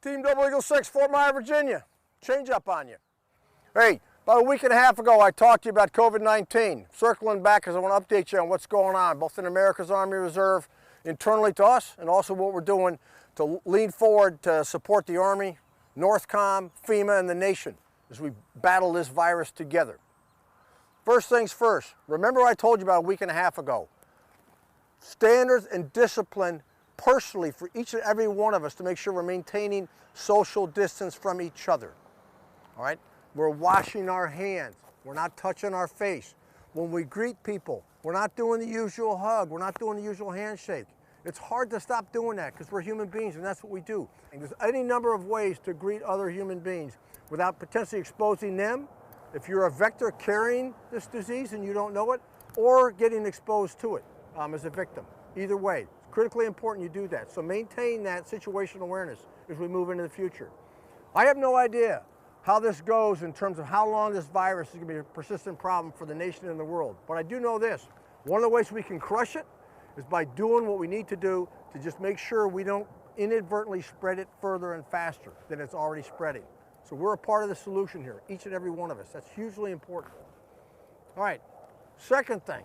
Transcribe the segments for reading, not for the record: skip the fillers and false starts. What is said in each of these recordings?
Team Double Eagle 6, Fort Myers, Virginia. Change up on you. Hey, about a week and a half ago, I talked to you about COVID-19. Circling back because I want to update you on what's going on, both in America's Army Reserve, internally to us, and also what we're doing to lean forward to support the Army, NORTHCOM, FEMA, and the nation as we battle this virus together. First things first, remember I told you about a week and a half ago, standards and discipline personally for each and every one of us to make sure we're maintaining social distance from each other. All right? We're washing our hands. We're not touching our face. When we greet people, we're not doing the usual hug. We're not doing the usual handshake. It's hard to stop doing that because we're human beings and that's what we do. And there's any number of ways to greet other human beings without potentially exposing them, if you're a vector carrying this disease and you don't know it, or getting exposed to it as a victim. Either way, it's critically important you do that. So maintain that situational awareness as we move into the future. I have no idea how this goes in terms of how long this virus is going to be a persistent problem for the nation and the world. But I do know this. One of the ways we can crush it is by doing what we need to do to just make sure we don't inadvertently spread it further and faster than it's already spreading. So we're a part of the solution here, each and every one of us. That's hugely important. All right, second thing,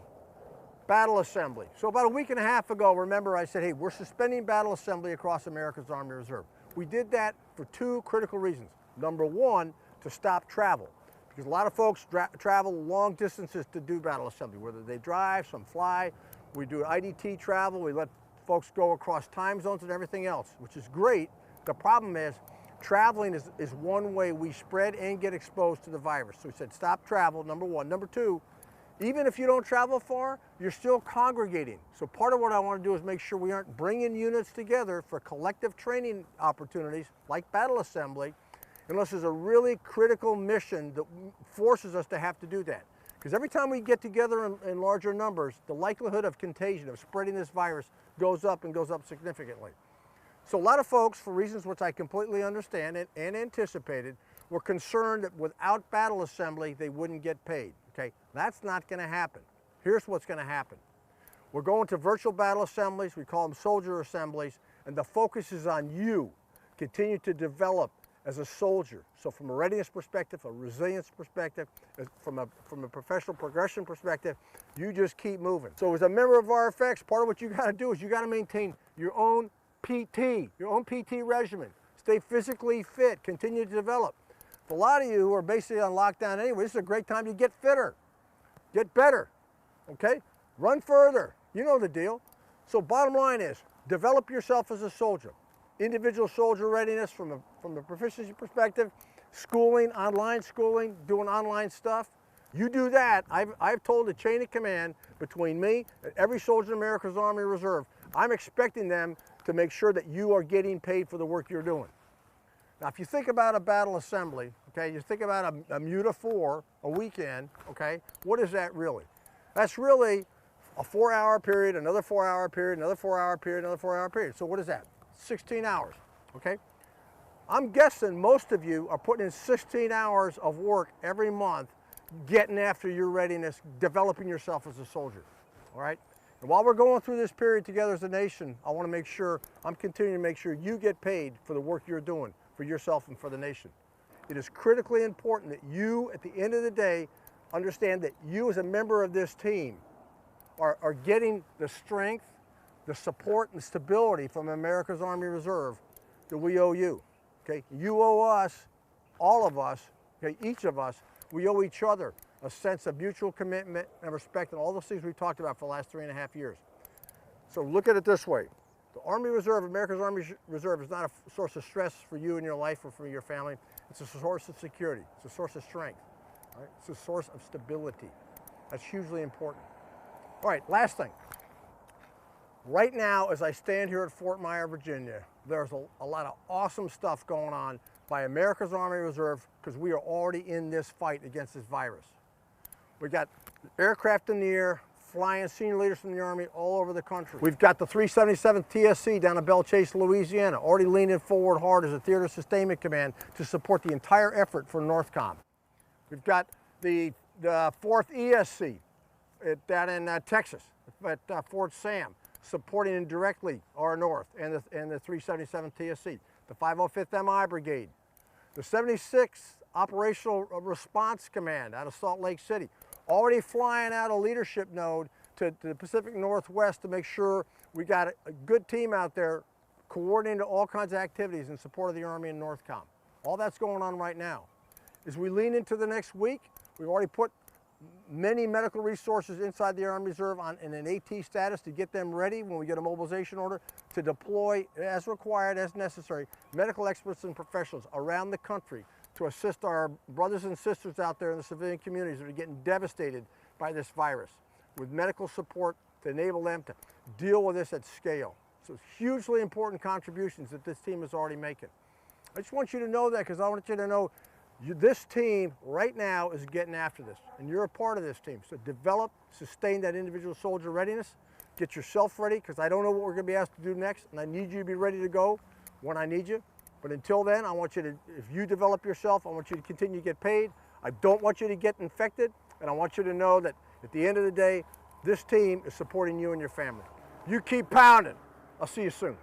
battle assembly. So about a week and a half ago, remember I said, hey, we're suspending battle assembly across America's Army Reserve. We did that for two critical reasons. Number one, to stop travel. Because a lot of folks travel long distances to do battle assembly, whether they drive, some fly. We do IDT travel. We let folks go across time zones and everything else, which is great. The problem is traveling is one way we spread and get exposed to the virus. So we said stop travel, number one. Number two, even if you don't travel far, you're still congregating. So part of what I want to do is make sure we aren't bringing units together for collective training opportunities like battle assembly, unless there's a really critical mission that forces us to have to do that. Because every time we get together in larger numbers, the likelihood of contagion, of spreading this virus, goes up and goes up significantly. So a lot of folks, for reasons which I completely understand and anticipated, were concerned that without battle assembly, they wouldn't get paid. Okay, that's not going to happen. Here's what's going to happen. We're going to virtual battle assemblies. We call them soldier assemblies, and the focus is on you. Continue to develop as a soldier. So from a readiness perspective, a resilience perspective, from a professional progression perspective, you just keep moving. So as a member of RFX, part of what you got to do is you got to maintain your own PT regimen. Stay physically fit, continue to develop. For a lot of you who are basically on lockdown anyway, this is a great time to get fitter, get better, okay? Run further, you know the deal. So bottom line is, develop yourself as a soldier. Individual soldier readiness from a proficiency perspective, schooling, online schooling, doing online stuff. You do that. I've told the chain of command between me and every soldier in America's Army Reserve, I'm expecting them to make sure that you are getting paid for the work you're doing. Now, if you think about a battle assembly, okay, you think about a MUTA 4, a weekend, okay, what is that really? That's really a 4-hour period, another 4-hour period, another 4-hour period, another 4-hour period. So what is that? 16 hours, okay? I'm guessing most of you are putting in 16 hours of work every month, getting after your readiness, developing yourself as a soldier, all right? And while we're going through this period together as a nation, I want to make sure, I'm continuing to make sure you get paid for the work you're doing for yourself and for the nation. It is critically important that you, at the end of the day, understand that you as a member of this team are getting the strength, the support and stability from America's Army Reserve that we owe you, okay? You owe us, all of us, okay, each of us, we owe each other a sense of mutual commitment and respect and all those things we've talked about for the last 3.5 years. So look at it this way. The Army Reserve, America's Army Reserve, is not a source of stress for you in your life or for your family. It's a source of security. It's a source of strength. Right? It's a source of stability. That's hugely important. All right, last thing. Right now, as I stand here at Fort Myers, Virginia, there's a lot of awesome stuff going on by America's Army Reserve because we are already in this fight against this virus. We got aircraft in the air, flying senior leaders from the Army all over the country. We've got the 377th TSC down in Belle Chasse, Louisiana, already leaning forward hard as a theater sustainment command to support the entire effort for NORTHCOM. We've got the 4th ESC down in Texas at Fort Sam, supporting indirectly our North and the 377th TSC. the 505th MI Brigade, the 76th Operational Response Command out of Salt Lake City, already flying out a leadership node to the Pacific Northwest to make sure we got a good team out there coordinating all kinds of activities in support of the Army and NORTHCOM. All that's going on right now. As we lean into the next week, we've already put many medical resources inside the Army Reserve in an AT status to get them ready when we get a mobilization order to deploy as required, as necessary, medical experts and professionals around the country to assist our brothers and sisters out there in the civilian communities that are getting devastated by this virus with medical support to enable them to deal with this at scale. So it's hugely important contributions that this team is already making. I just want you to know that because I want you to know this team right now is getting after this, and you're a part of this team. So develop, sustain that individual soldier readiness, get yourself ready, because I don't know what we're going to be asked to do next, and I need you to be ready to go when I need you. But until then, I want you to, if you develop yourself, I want you to continue to get paid. I don't want you to get infected, and I want you to know that at the end of the day, this team is supporting you and your family. You keep pounding. I'll see you soon.